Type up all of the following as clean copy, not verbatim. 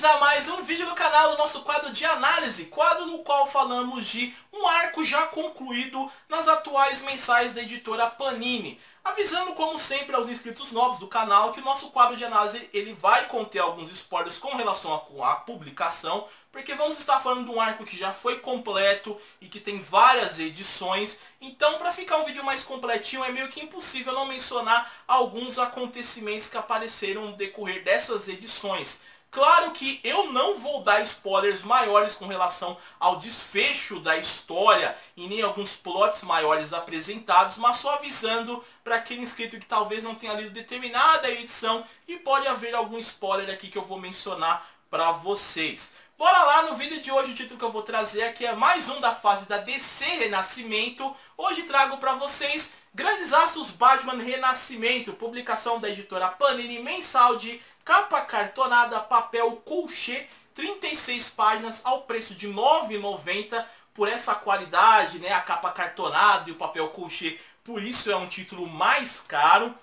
bem-vindos a mais um vídeo do canal do nosso quadro de análise, quadro no qual falamos de um arco já concluído nas atuais mensais da editora Panini. Avisando como sempre aos inscritos novos do canal que o nosso quadro de análise ele vai conter alguns spoilers com relação à publicação, porque vamos estar falando de um arco que já foi completo e que tem várias edições. Então, para ficar um vídeo mais completinho, é meio que impossível não mencionar alguns acontecimentos que apareceram no decorrer dessas edições. Claro que eu não vou dar spoilers maiores com relação ao desfecho da história e nem alguns plots maiores apresentados, mas só avisando para aquele inscrito que talvez não tenha lido determinada edição e pode haver algum spoiler aqui que eu vou mencionar para vocês. Bora lá, no vídeo de hoje o título que eu vou trazer aqui é mais um da fase da DC Renascimento. Hoje trago para vocês Grandes Astros Batman Renascimento, publicação da editora Panini, mensal de capa cartonada, papel couché, 36 páginas ao preço de R$ 9,90 por essa qualidade, né? A capa cartonada e o papel couché, por isso é um título mais caro.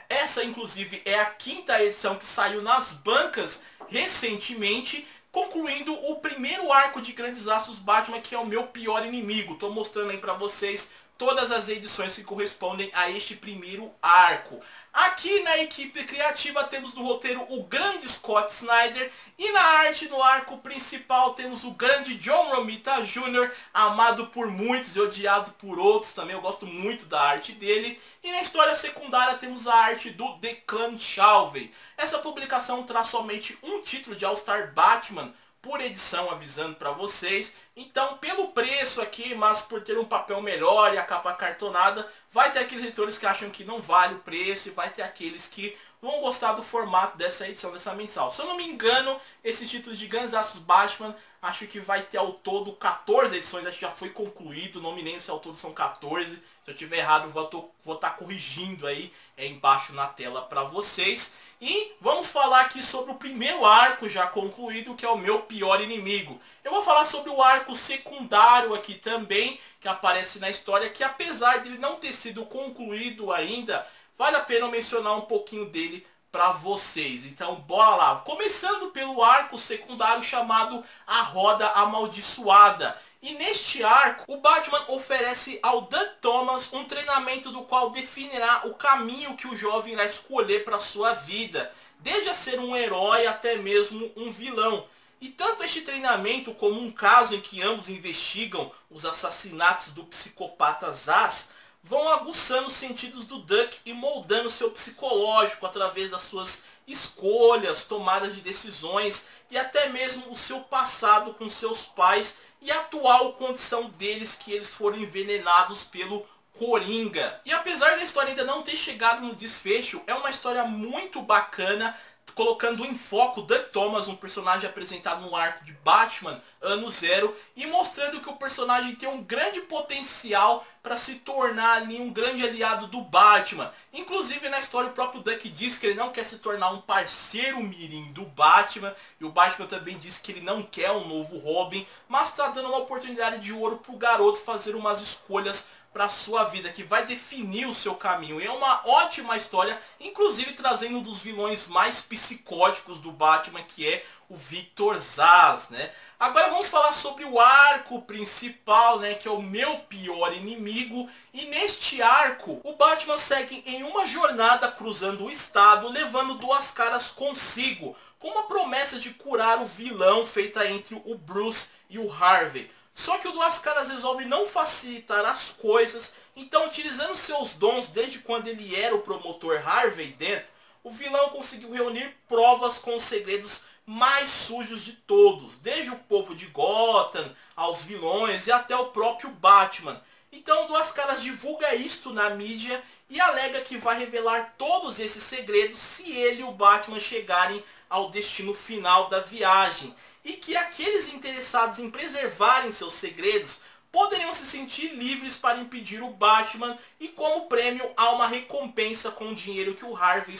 Essa inclusive é a 5ª edição que saiu nas bancas recentemente, concluindo o primeiro arco de Grandes Astros Batman, que é o meu pior inimigo. Tô mostrando aí pra vocês todas as edições que correspondem a este primeiro arco. Aqui na equipe criativa temos no roteiro o grande Scott Snyder e na arte no arco principal temos o grande John Romita Jr., amado por muitos e odiado por outros também. Eu gosto muito da arte dele. E na história secundária temos a arte do Declan Shalvey. Essa publicação traz somente um título de All-Star Batman por edição, avisando para vocês. Então, pelo preço aqui, mas por ter um papel melhor e a capa cartonada, vai ter aqueles leitores que acham que não vale o preço e vai ter aqueles que vão gostar do formato dessa edição, dessa mensal. Se eu não me engano, esses títulos de Grandes Astros Batman, acho que vai ter ao todo 14 edições, acho que já foi concluído, não me lembro se ao todo são 14. Se eu tiver errado, vou estar corrigindo aí embaixo na tela para vocês. E vamos falar aqui sobre o primeiro arco já concluído, que é o meu pior inimigo. Eu vou falar sobre o arco secundário aqui também, que aparece na história, que apesar de ele não ter sido concluído ainda, vale a pena eu mencionar um pouquinho dele para vocês. Então bora lá. Começando pelo arco secundário chamado A Roda Amaldiçoada. E neste arco, o Batman oferece ao Doug Thomas um treinamento do qual definirá o caminho que o jovem irá escolher para sua vida, desde a ser um herói até mesmo um vilão. E tanto este treinamento como um caso em que ambos investigam os assassinatos do psicopata Zsasz vão aguçando os sentidos do Duck e moldando seu psicológico através das suas escolhas, tomadas de decisões e até mesmo o seu passado com seus pais e a atual condição deles, que eles foram envenenados pelo Coringa. E apesar da história ainda não ter chegado no desfecho, é uma história muito bacana, colocando em foco Doug Thomas, um personagem apresentado no arco de Batman Ano Zero, e mostrando que o personagem tem um grande potencial para se tornar ali um grande aliado do Batman. Inclusive na história o próprio Duck diz que ele não quer se tornar um parceiro mirim do Batman, e o Batman também diz que ele não quer um novo Robin, mas está dando uma oportunidade de ouro para o garoto fazer umas escolhas para a sua vida, que vai definir o seu caminho. E é uma ótima história, inclusive trazendo um dos vilões mais psicóticos do Batman, que é o Victor Zsasz, né? Agora vamos falar sobre o arco principal, né, que é o meu pior inimigo. E neste arco, o Batman segue em uma jornada cruzando o estado, levando Duas Caras consigo, com uma promessa de curar o vilão feita entre o Bruce e o Harvey. Só que o Duas Caras resolve não facilitar as coisas, então utilizando seus dons desde quando ele era o promotor Harvey Dent, o vilão conseguiu reunir provas com os segredos mais sujos de todos, desde o povo de Gotham, aos vilões e até o próprio Batman. Então Duas Caras divulga isto na mídia e alega que vai revelar todos esses segredos se ele e o Batman chegarem ao destino final da viagem. E que aqueles interessados em preservarem seus segredos poderiam se sentir livres para impedir o Batman, e como prêmio há uma recompensa com o dinheiro que o Harvey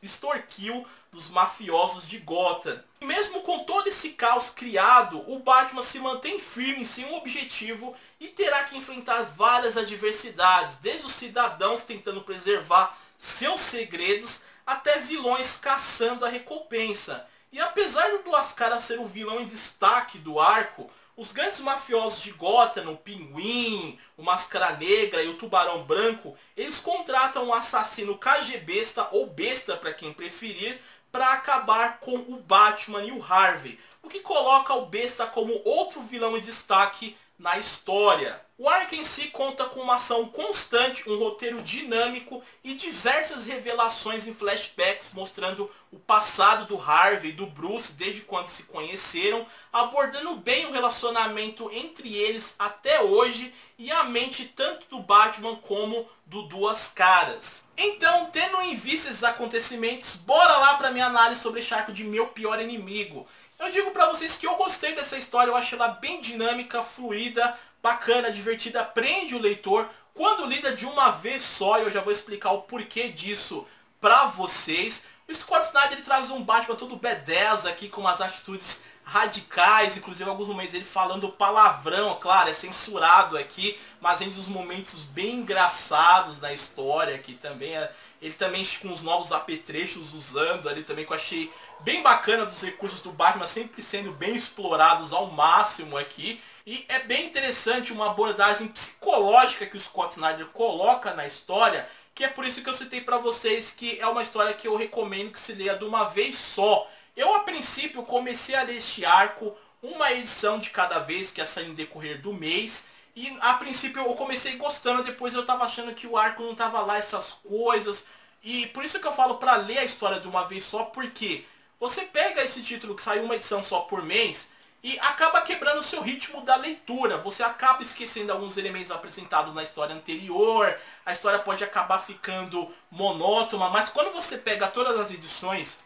extorquiu dos mafiosos de Gotham. E mesmo com todo esse caos criado, o Batman se mantém firme em seu objetivo e terá que enfrentar várias adversidades, desde os cidadãos tentando preservar seus segredos até vilões caçando a recompensa. E apesar do Duas Caras ser o vilão em destaque do arco, os grandes mafiosos de Gotham, o Pinguim, o Máscara Negra e o Tubarão Branco, eles contratam um assassino KGBesta ou Besta para quem preferir, para acabar com o Batman e o Harvey, o que coloca o Besta como outro vilão em destaque na história. O arco em si conta com uma ação constante, um roteiro dinâmico e diversas revelações em flashbacks mostrando o passado do Harvey e do Bruce desde quando se conheceram, abordando bem o relacionamento entre eles até hoje e a mente tanto do Batman como do Duas Caras. Então, tendo em vista esses acontecimentos, bora lá para minha análise sobre esse arco de Meu Pior Inimigo. Eu digo pra vocês que eu gostei dessa história, eu achei ela bem dinâmica, fluida, bacana, divertida, prende o leitor quando lida de uma vez só, e eu já vou explicar o porquê disso pra vocês. O Scott Snyder ele traz um Batman todo B10 aqui, com umas atitudes radicais, inclusive em alguns momentos ele falando palavrão, claro, é censurado aqui, mas em uns momentos bem engraçados na história aqui também, ele também com os novos apetrechos usando ali também, que eu achei bem bacana dos recursos do Batman, sempre sendo bem explorados ao máximo aqui, e é bem interessante uma abordagem psicológica que o Scott Snyder coloca na história, que é por isso que eu citei pra vocês que é uma história que eu recomendo que se leia de uma vez só. Eu, a princípio, comecei a ler este arco, uma edição de cada vez, que ia sair no decorrer do mês. E, a princípio, eu comecei gostando, depois eu tava achando que o arco não tava lá, essas coisas. E por isso que eu falo pra ler a história de uma vez só, porque você pega esse título que saiu uma edição só por mês e acaba quebrando o seu ritmo da leitura. Você acaba esquecendo alguns elementos apresentados na história anterior, a história pode acabar ficando monótona, mas quando você pega todas as edições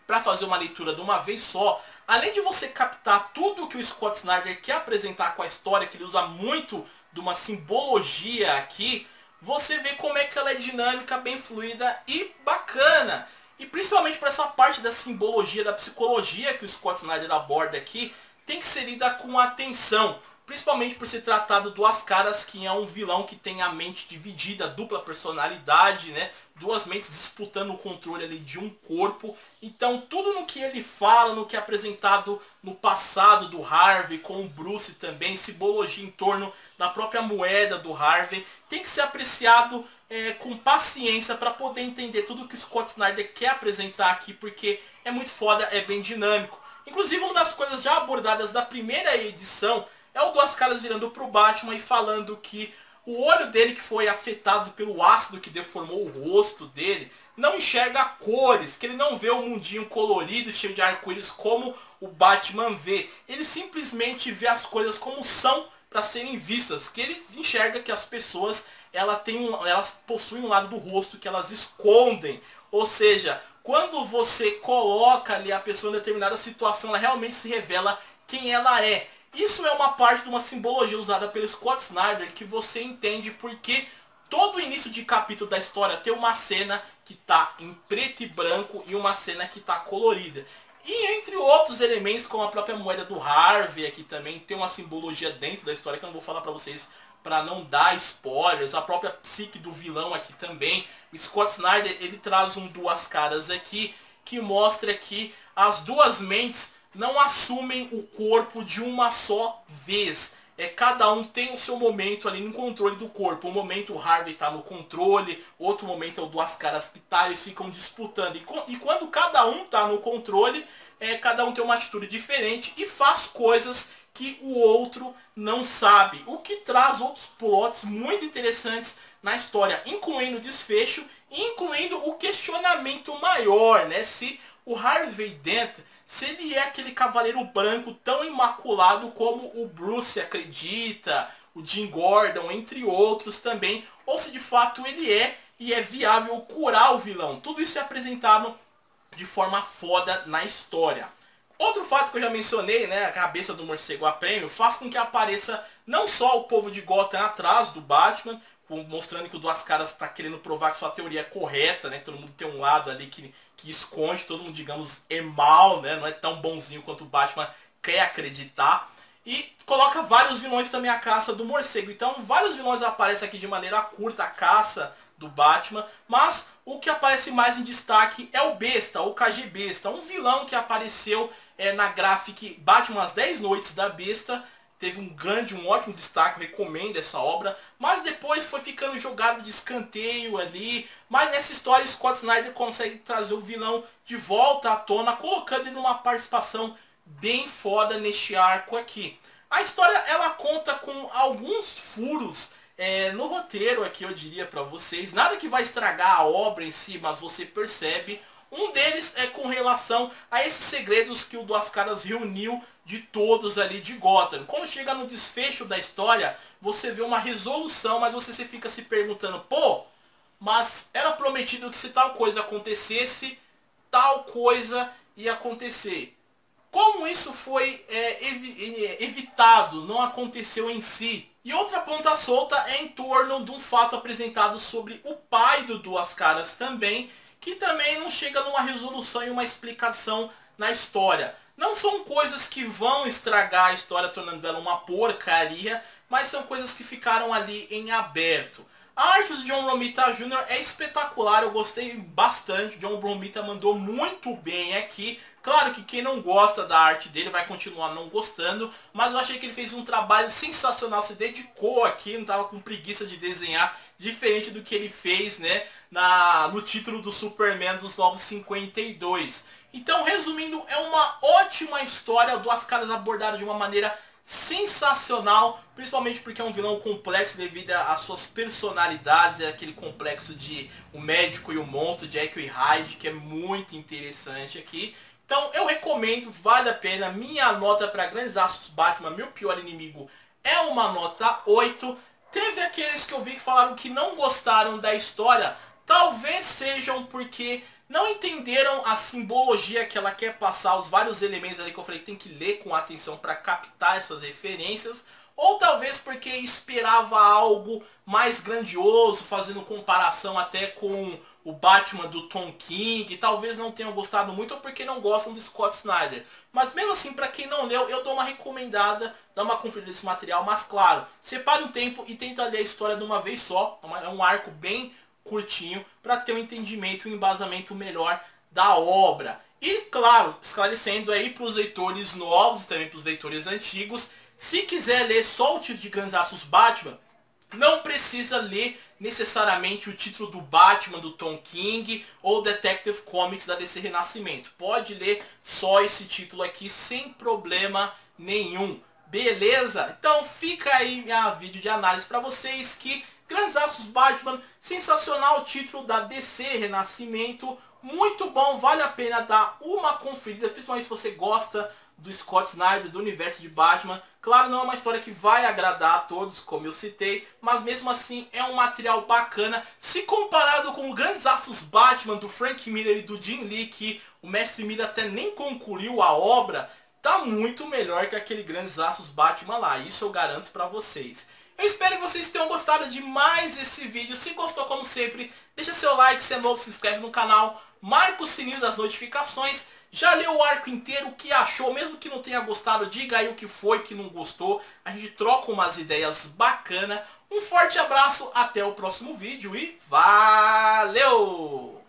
para fazer uma leitura de uma vez só, além de você captar tudo que o Scott Snyder quer apresentar com a história, que ele usa muito de uma simbologia aqui, você vê como é que ela é dinâmica, bem fluida e bacana. E principalmente para essa parte da simbologia, da psicologia que o Scott Snyder aborda aqui, tem que ser lida com atenção. Principalmente por se tratar do Duas Caras, que é um vilão que tem a mente dividida, dupla personalidade, né? Duas mentes disputando o controle ali de um corpo. Então tudo no que ele fala, no que é apresentado no passado do Harvey, com o Bruce também, simbologia em torno da própria moeda do Harvey, tem que ser apreciado com paciência para poder entender tudo que o Scott Snyder quer apresentar aqui, porque é muito foda, é bem dinâmico. Inclusive uma das coisas já abordadas da primeira edição é o Duas Caras virando pro Batman e falando que o olho dele, que foi afetado pelo ácido que deformou o rosto dele, não enxerga cores, que ele não vê o mundinho colorido, cheio de arco-íris como o Batman vê. Ele simplesmente vê as coisas como são para serem vistas, que ele enxerga que as pessoas elas possuem um lado do rosto que elas escondem. Ou seja, quando você coloca ali a pessoa em determinada situação, ela realmente se revela quem ela é. Isso é uma parte de uma simbologia usada pelo Scott Snyder, que você entende porque todo início de capítulo da história tem uma cena que está em preto e branco e uma cena que está colorida. E entre outros elementos, como a própria moeda do Harvey aqui também, tem uma simbologia dentro da história que eu não vou falar pra vocês para não dar spoilers. A própria psique do vilão aqui também. Scott Snyder, ele traz um Duas Caras aqui que mostra que as duas mentes não assumem o corpo de uma só vez. Cada um tem o seu momento ali no controle do corpo. Um momento o Harvey está no controle, outro momento é o Duas Caras que tá, eles ficam disputando. E quando cada um está no controle, cada um tem uma atitude diferente e faz coisas que o outro não sabe. O que traz outros plots muito interessantes na história, incluindo o desfecho e incluindo o questionamento maior, né? Se o Harvey Dent, se ele é aquele cavaleiro branco tão imaculado como o Bruce acredita, o Jim Gordon, entre outros também, ou se de fato ele é e é viável curar o vilão. Tudo isso é apresentado de forma foda na história. Outro fato que eu já mencionei, né, a cabeça do morcego a prêmio, faz com que apareça não só o povo de Gotham atrás do Batman, mostrando que o Duas Caras está querendo provar que sua teoria é correta, né? Todo mundo tem um lado ali que esconde, todo mundo, digamos, é mal, né? Não é tão bonzinho quanto o Batman quer acreditar. E coloca vários vilões também à caça do morcego. Então vários vilões aparecem aqui de maneira curta, a caça do Batman. Mas o que aparece mais em destaque é o Besta, o KG Besta, um vilão que apareceu na Graphic Batman As 10 Noites da Besta. Teve um ótimo destaque, eu recomendo essa obra, mas depois foi ficando jogado de escanteio ali. Mas nessa história Scott Snyder consegue trazer o vilão de volta à tona, colocando ele numa participação bem foda neste arco aqui. A história ela conta com alguns furos no roteiro aqui, eu diria pra vocês. Nada que vai estragar a obra em si, mas você percebe. Um deles é com relação a esses segredos que o Duas Caras reuniu de todos ali de Gotham. Quando chega no desfecho da história, você vê uma resolução, mas você fica se perguntando, pô, mas era prometido que se tal coisa acontecesse, tal coisa ia acontecer. Como isso foi evitado, não aconteceu em si. E outra ponta solta é em torno de um fato apresentado sobre o pai do Duas Caras também, que também não chega numa resolução e uma explicação na história. Não são coisas que vão estragar a história tornando ela uma porcaria, mas são coisas que ficaram ali em aberto. A arte do John Romita Jr. é espetacular, eu gostei bastante. John Romita mandou muito bem aqui. Claro que quem não gosta da arte dele vai continuar não gostando, mas eu achei que ele fez um trabalho sensacional, se dedicou aqui, não estava com preguiça de desenhar, diferente do que ele fez, né, no título do Superman dos Novos 52. Então, resumindo, é uma ótima história, Duas Caras abordadas de uma maneira sensacional, principalmente porque é um vilão complexo devido às suas personalidades, é aquele complexo de o médico e o monstro, Jekyll e Hyde, que é muito interessante aqui. Então eu recomendo, vale a pena. Minha nota para Grandes Astros Batman, Meu Pior Inimigo, é uma nota 8. Teve aqueles que eu vi que falaram que não gostaram da história, talvez sejam porque não entenderam a simbologia que ela quer passar, os vários elementos ali que eu falei que tem que ler com atenção para captar essas referências, ou talvez porque esperava algo mais grandioso, fazendo comparação até com o Batman do Tom King, talvez não tenham gostado muito, ou porque não gostam do Scott Snyder. Mas mesmo assim, para quem não leu, eu dou uma recomendada, dá uma conferida nesse material, mas claro, separe um tempo e tenta ler a história de uma vez só, é um arco bem curtinho, para ter um entendimento e um embasamento melhor da obra. E claro, esclarecendo aí para os leitores novos e também para os leitores antigos, se quiser ler só o título de Grandes Astros Batman, não precisa ler necessariamente o título do Batman do Tom King ou Detective Comics da DC Renascimento. Pode ler só esse título aqui sem problema nenhum. Beleza? Então fica aí minha vídeo de análise para vocês que Grandes Astros Batman, sensacional título da DC Renascimento, muito bom, vale a pena dar uma conferida, principalmente se você gosta do Scott Snyder, do universo de Batman. Claro, não é uma história que vai agradar a todos, como eu citei, mas mesmo assim é um material bacana. Se comparado com o Grandes Astros Batman do Frank Miller e do Jim Lee, que o Mestre Miller até nem concluiu a obra, tá muito melhor que aquele Grandes Astros Batman lá, isso eu garanto pra vocês. Eu espero que vocês tenham gostado de mais esse vídeo. Se gostou, como sempre, deixa seu like, se é novo, se inscreve no canal, marca o sininho das notificações. Já leu o arco inteiro, o que achou? Mesmo que não tenha gostado, diga aí o que foi que não gostou. A gente troca umas ideias bacanas. Um forte abraço, até o próximo vídeo e valeu!